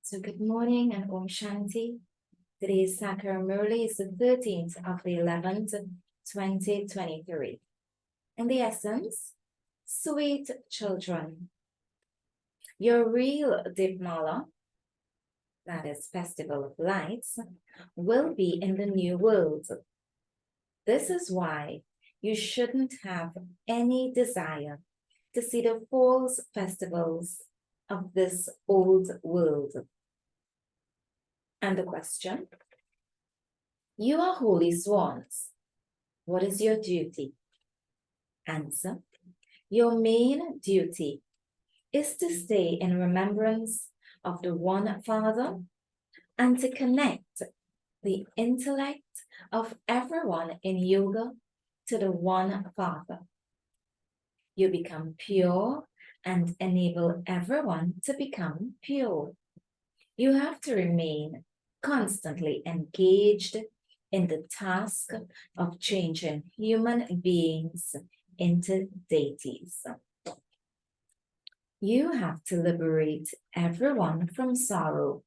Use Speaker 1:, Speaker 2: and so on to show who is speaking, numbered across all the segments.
Speaker 1: So good morning and Om Shanti. Today's Sakar Murli is the 13th of the 11th, 2023. In the essence, sweet children, your real Deepmala, that is Festival of Lights, will be in the new world. This is why you shouldn't have any desire to see the false festivals of this old world. And the question, you are holy swans. What is your duty? Answer, your main duty is to stay in remembrance of the one Father and to connect the intellect of everyone in yoga to the one Father. You become pure and enable everyone to become pure. You have to remain constantly engaged in the task of changing human beings into deities. You have to liberate everyone from sorrow,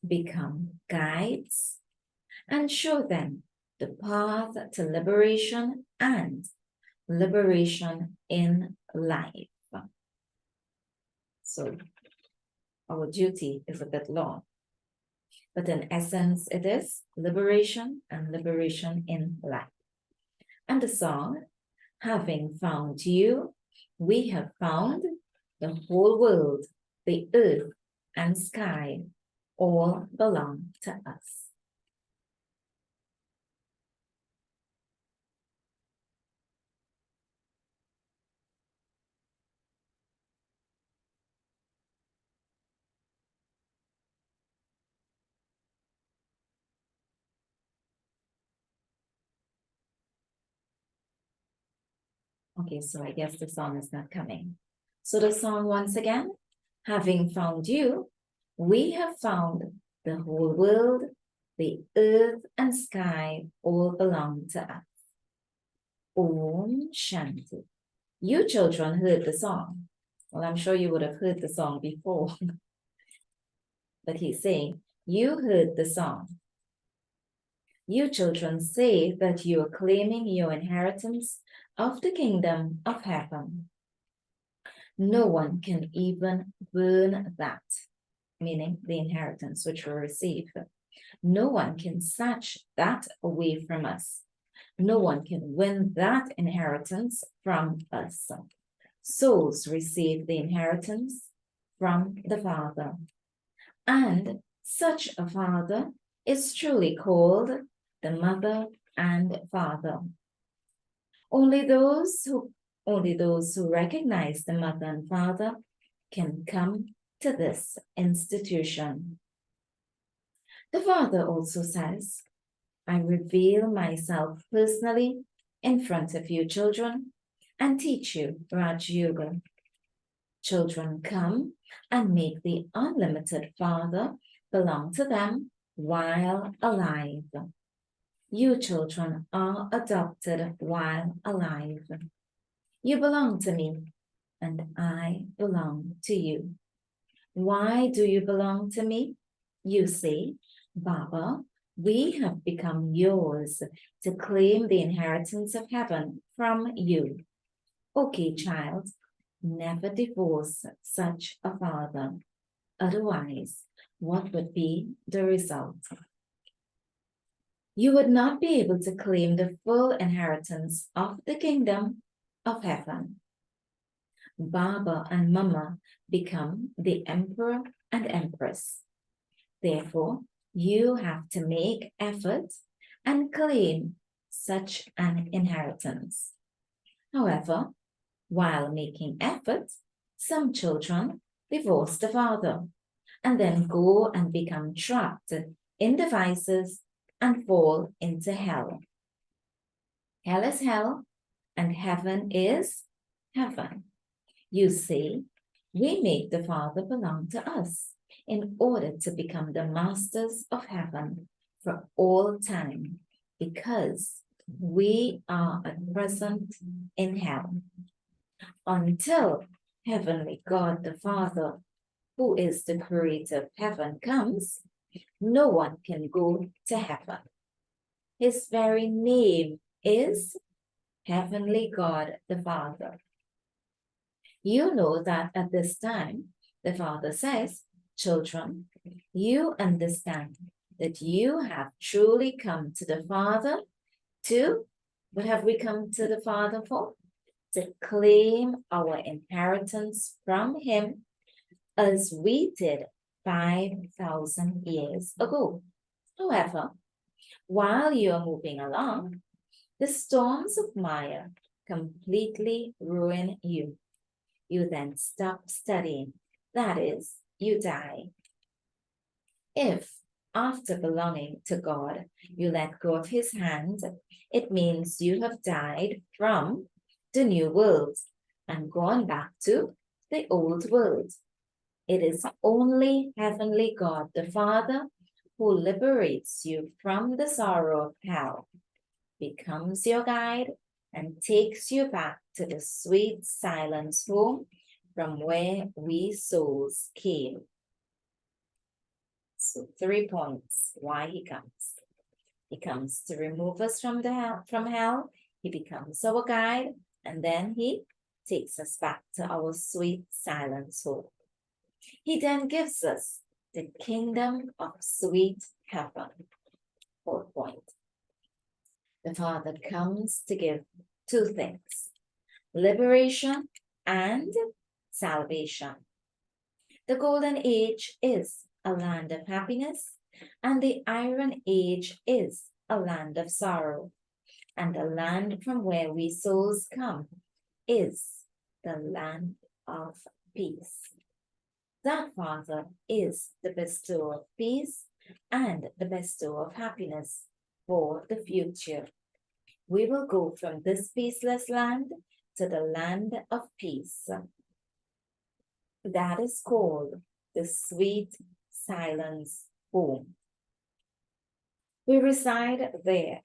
Speaker 1: become guides, and show them the path to liberation and liberation in life. So our duty is a bit long, but in essence it is liberation and liberation in life. And the song, having found you, we have found the whole world, the earth and sky, all belong to us. Okay, so I guess the song is not coming. So the song once again, having found you, we have found the whole world, the earth and sky all belong to us. Om Shanti. You children heard the song. Well, I'm sure you would have heard the song before. But he's saying, you heard the song. You children say that you are claiming your inheritance of the kingdom of heaven. No one can even burn that, meaning the inheritance which we receive. No one can snatch that away from us. No one can win that inheritance from us. Souls receive the inheritance from the Father. And such a Father is truly called the Mother and Father. Only those who recognize the Mother and Father can come to this institution. The Father also says, I reveal myself personally in front of you children and teach you Raj Yoga. Children come and make the unlimited Father belong to them while alive. You children are adopted while alive. You belong to me, and I belong to you. Why do you belong to me? You say, Baba, we have become yours to claim the inheritance of heaven from you. Okay, child, never divorce such a father. Otherwise, what would be the result? You would not be able to claim the full inheritance of the kingdom of heaven. Baba and Mama become the emperor and empress. Therefore, you have to make effort and claim such an inheritance. However, while making effort, some children divorce the father and then go and become trapped in the vices and fall into hell. Hell is hell and heaven is heaven. You see, we make the Father belong to us in order to become the masters of heaven for all time, because we are at present in hell. Until Heavenly God the Father, who is the creator of heaven, comes, no one can go to heaven. His very name is Heavenly God the Father. You know that at this time, the Father says, children, you understand that you have truly come to the Father to, what have we come to the Father for? To claim our inheritance from Him as we did 5,000 years ago. However, while you are moving along, the storms of Maya completely ruin you. You then stop studying. That is, you die. If, after belonging to God, you let go of His hand, it means you have died from the new world and gone back to the old world. It is only Heavenly God the Father who liberates you from the sorrow of hell, becomes your guide, and takes you back to the sweet silence home from where we souls came. So 3 points why He comes. He comes to remove us from hell. He becomes our guide, and then He takes us back to our sweet silence home. He then gives us the kingdom of sweet heaven. 4th point. The Father comes to give 2 things: liberation and salvation. The golden age is a land of happiness, and the iron age is a land of sorrow. And the land from where we souls come is the land of peace. That Father is the bestower of peace and the bestower of happiness for the future. We will go from this peaceless land to the land of peace. That is called the sweet silence home. We reside there.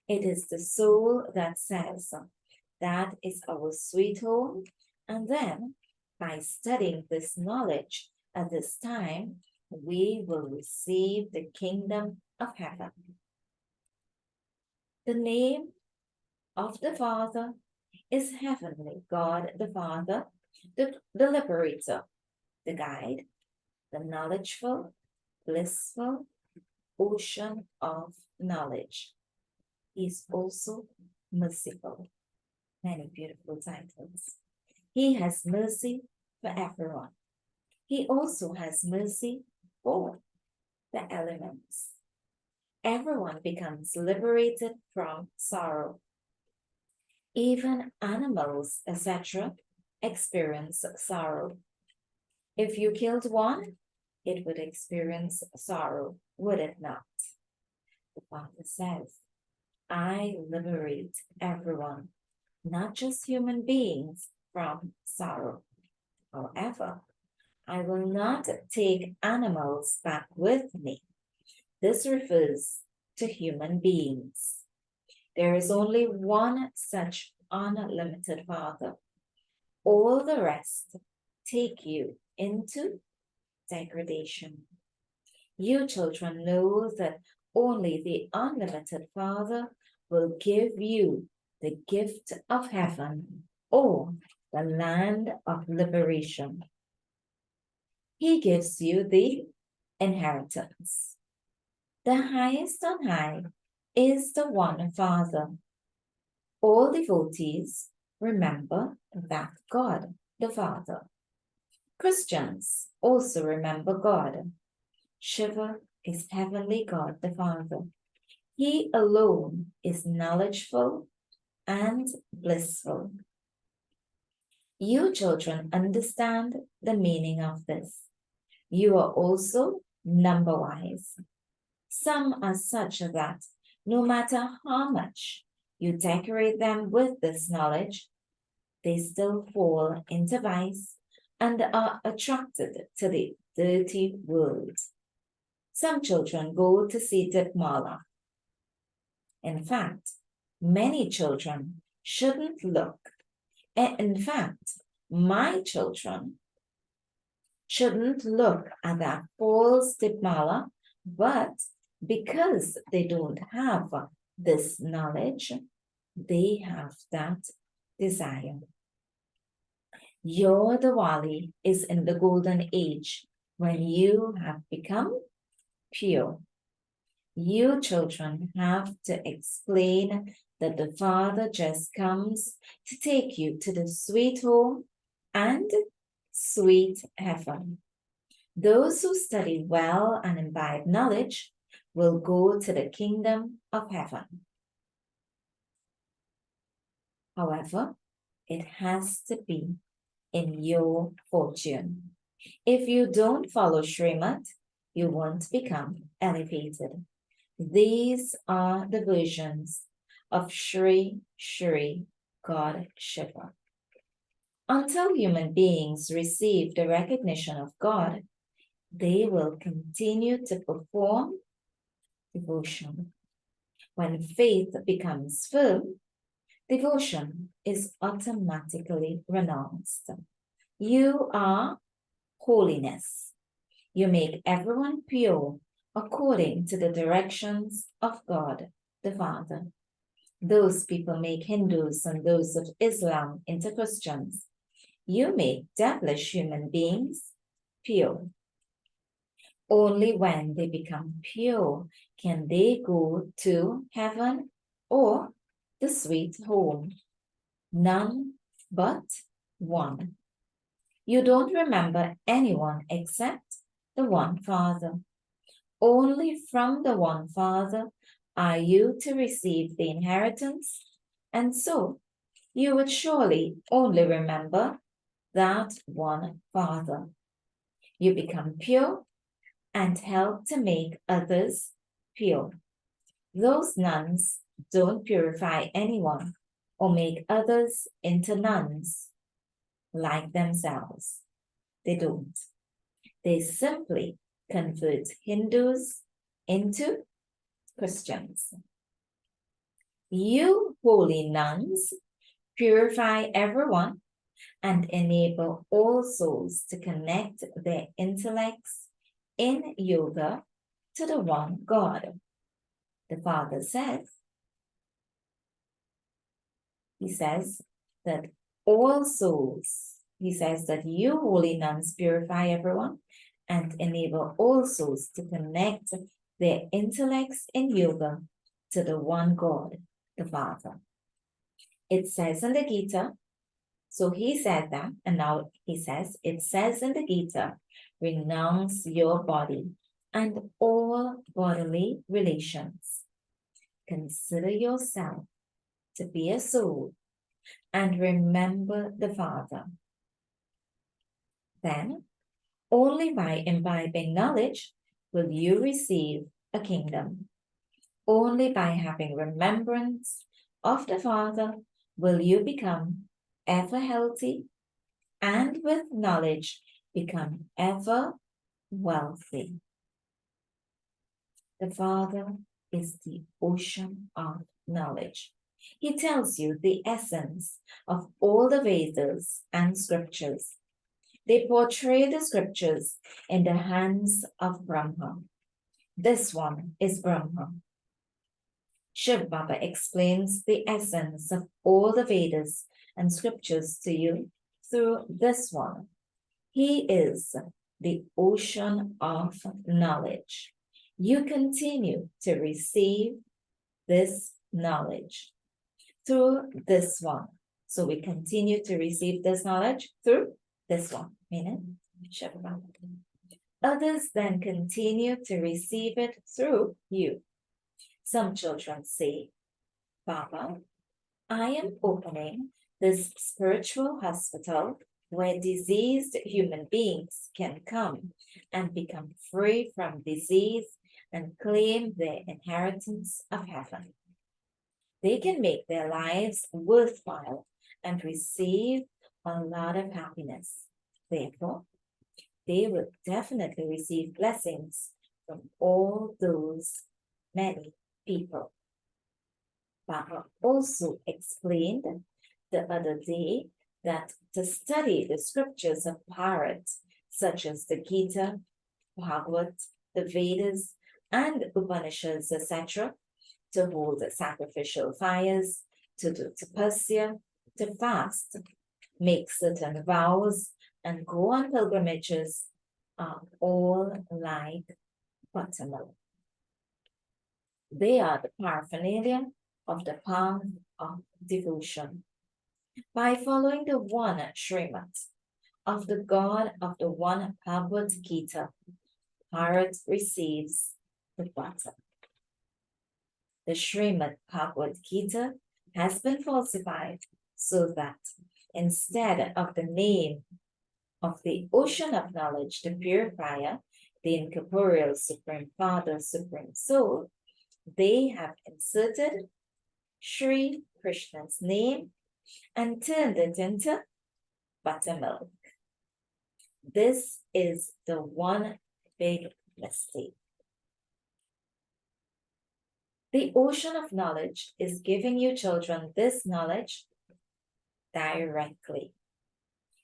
Speaker 1: It is the soul that says, that is our sweet home. And then, by studying this knowledge at this time, we will receive the kingdom of heaven. The name of the Father is Heavenly God the Father, the liberator, the guide, the knowledgeful, blissful ocean of knowledge. He is also merciful. Many beautiful titles. He has mercy for everyone. He also has mercy for the elements. Everyone becomes liberated from sorrow. Even animals, etc., experience sorrow. If you killed one, it would experience sorrow, would it not? The Father says, I liberate everyone, not just human beings, from sorrow. However, I will not take animals back with me. This refers to human beings. There is only one such unlimited Father. All the rest take you into degradation. You children know that only the unlimited Father will give you the gift of heaven or the land of liberation. He gives you the inheritance. The highest on high is the one Father. All devotees remember that God, the Father. Christians also remember God. Shiva is Heavenly God the Father. He alone is knowledgeful and blissful. You children understand the meaning of this. You are also number-wise. Some are such that no matter how much you decorate them with this knowledge, they still fall into vice and are attracted to the dirty world. Some children go to see Dipmala. In fact, many children shouldn't look. In fact, my children shouldn't look at that false stigmata, but because they don't have this knowledge, they have that desire. Your Diwali is in the golden age when you have become pure. You children have to explain that the Father just comes to take you to the sweet home and sweet heaven. Those who study well and imbibe knowledge will go to the kingdom of heaven. However, it has to be in your fortune. If you don't follow Srimad, you won't become elevated. These are the versions of Shri Shri God Shiva. Until human beings receive the recognition of God, they will continue to perform devotion. When faith becomes firm, devotion is automatically renounced. You are holiness. You make everyone pure according to the directions of God the Father. Those people make Hindus and those of Islam into Christians. You make devilish human beings pure. Only when they become pure can they go to heaven or the sweet home. None but one. You don't remember anyone except the one Father. Only from the one Father are you to receive the inheritance, and so you would surely only remember that one Father. You become pure and help to make others pure. Those nuns don't purify anyone or make others into nuns like themselves. They don't. They simply convert Hindus into Christians. You holy nuns purify everyone and enable all souls to connect their intellects in yoga to the one God. The Father says, He says that all souls, He says that you holy nuns purify everyone and enable all souls to connect their intellects in yoga to the one God, the Father. It says in the Gita, so He said that, and now He says, it says in the Gita, renounce your body and all bodily relations. Consider yourself to be a soul and remember the Father. Then, only by imbibing knowledge will you receive a kingdom. Only by having remembrance of the Father will you become ever healthy and with knowledge become ever wealthy. The Father is the ocean of knowledge. He tells you the essence of all the Vedas and scriptures. They portray the scriptures in the hands of Brahma. This one is Brahma. Shiv Baba explains the essence of all the Vedas and scriptures to you through this one. He is the ocean of knowledge. You continue to receive this knowledge through this one. So we continue to receive this knowledge through this one, meaning Shiv Baba. Others then continue to receive it through you. Some children say, Baba, I am opening this spiritual hospital where diseased human beings can come and become free from disease and claim their inheritance of heaven. They can make their lives worthwhile and receive a lot of happiness. Therefore, they will definitely receive blessings from all those many people. Baba also explained the other day that to study the scriptures of Bharat such as the Gita, Bhagavad, the Vedas, and Upanishads, etc., to hold sacrificial fires, to do tapasya, to fast, make certain vows, and go on pilgrimages are all like buttermilk. They are the paraphernalia of the path of devotion. By following the one Srimad of the God of the one Bhagavad Gita, Bharat receives the butter. The Srimad Bhagavad Gita has been falsified so that instead of the name of the ocean of knowledge, the purifier, the incorporeal Supreme Father, Supreme Soul, they have inserted Sri Krishna's name and turned it into buttermilk. This is the one big mistake. The ocean of knowledge is giving you children this knowledge directly.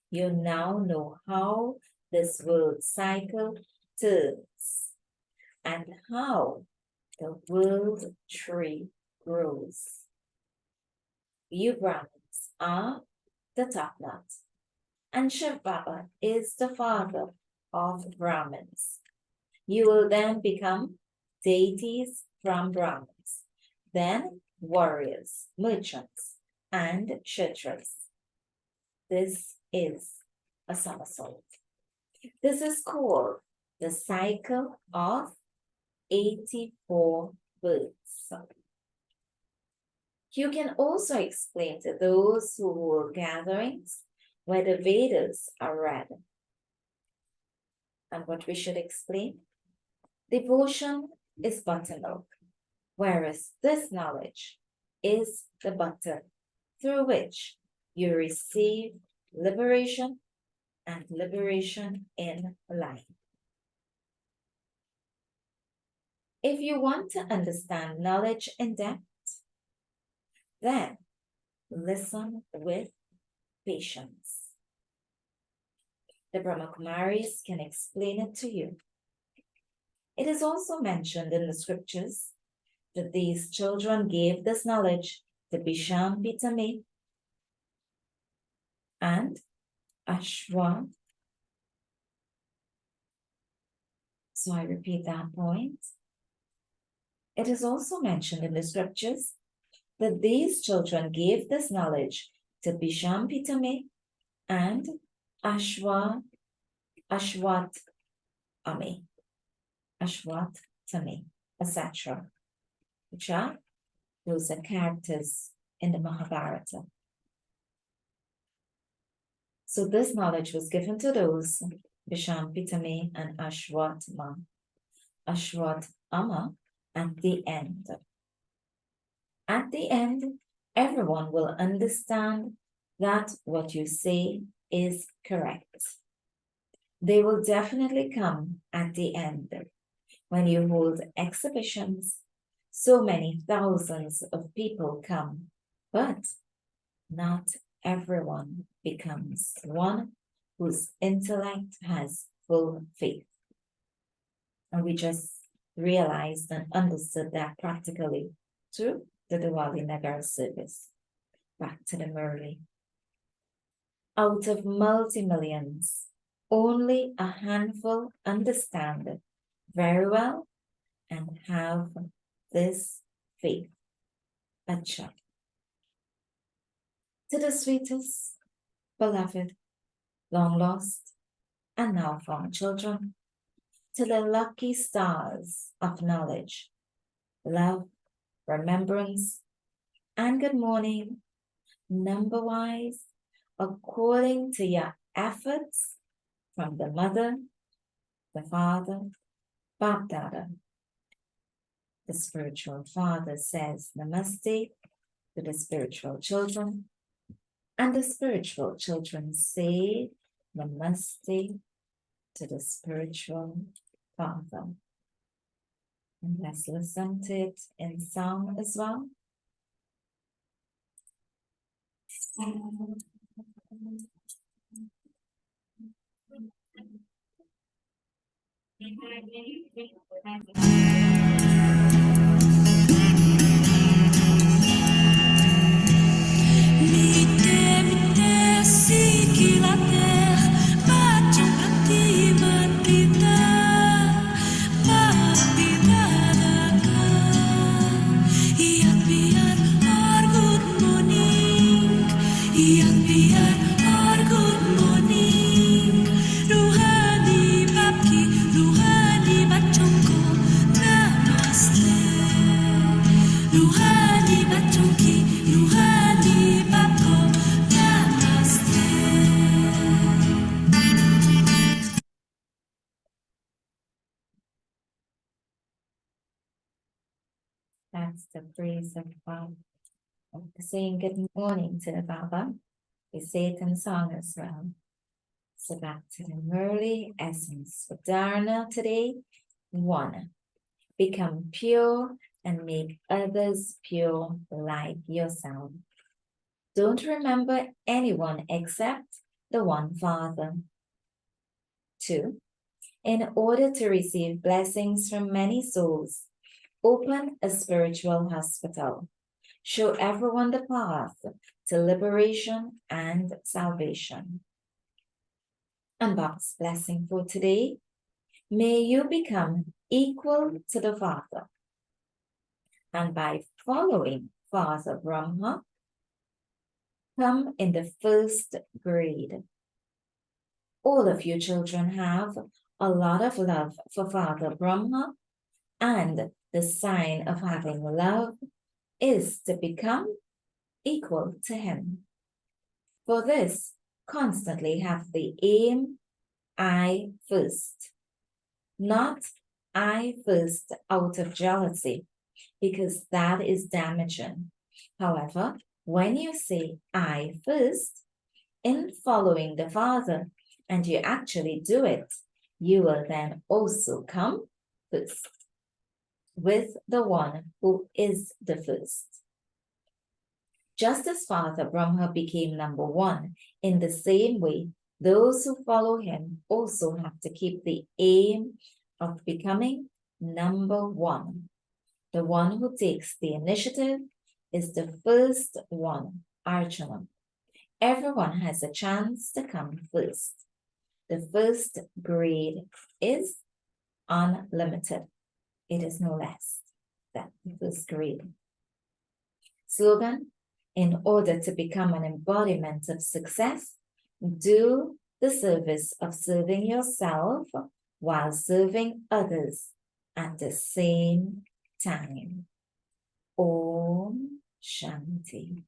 Speaker 1: You now know how this world cycle turns and how the world tree grows. You Brahmins are the top knot, and Shiv Baba is the father of Brahmins. You will then become deities from Brahmins, then warriors, merchants, and Kshatras. This is a somersault. This is called the cycle of 84 births. You can also explain to those who hold gatherings where the Vedas are read. And what we should explain? Devotion is buttermilk, whereas this knowledge is the butter through which you receive liberation and liberation in life. If you want to understand knowledge in depth, then listen with patience. The Brahma Kumaris can explain it to you. It is also mentioned in the scriptures that these children gave this knowledge to Bhisham Pitame and Ashwa. So I repeat that point. It is also mentioned in the scriptures that these children gave this knowledge to Bhisham Pitame and Ashwat Ame, etc. Which are those are characters in the Mahabharata. So this knowledge was given to those Bhisham Pitame and Ashwatthama at the end. At the end, everyone will understand that what you say is correct. They will definitely come at the end when you hold exhibitions. So many thousands of people come, but not everyone becomes one whose intellect has full faith. And we just realized and understood that practically through the Diwali Nagar service. Back to the Murli. Out of multi-millions, only a handful understand it very well and have this faith. Acha. To the sweetest, beloved, long lost, and now found children, to the lucky stars of knowledge, love, remembrance, and good morning, number-wise, according to your efforts from the mother, the father, Bap-Dada. The spiritual father says namaste to the spiritual children, and the spiritual children say namaste to the spiritual father. And let's listen to it in song as well. That's the praise of saying good morning to the Baba. We say it in song as well. So back to the Murli essence for Dharana today. 1. Become pure and make others pure like yourself. Don't remember anyone except the one Father. 2. In order to receive blessings from many souls, open a spiritual hospital. Show everyone the path to liberation and salvation. And Baba's blessing for today. May you become equal to the Father. And by following Father Brahma, come in the first grade. All of you children have a lot of love for Father Brahma, and the sign of having love is to become equal to him. For this, constantly have the aim, I first. Not I first out of jealousy, because that is damaging. However, when you say I first, in following the Father, and you actually do it, you will then also come first with the one who is the first. Just as Father Brahma became number 1, in the same way, those who follow him also have to keep the aim of becoming number 1. The one who takes the initiative is the first one, Arjuna. Everyone has a chance to come first. The first grade is unlimited. It is no less than the first grade. Slogan: in order to become an embodiment of success, do the service of serving yourself while serving others at the same time. Om Shanti.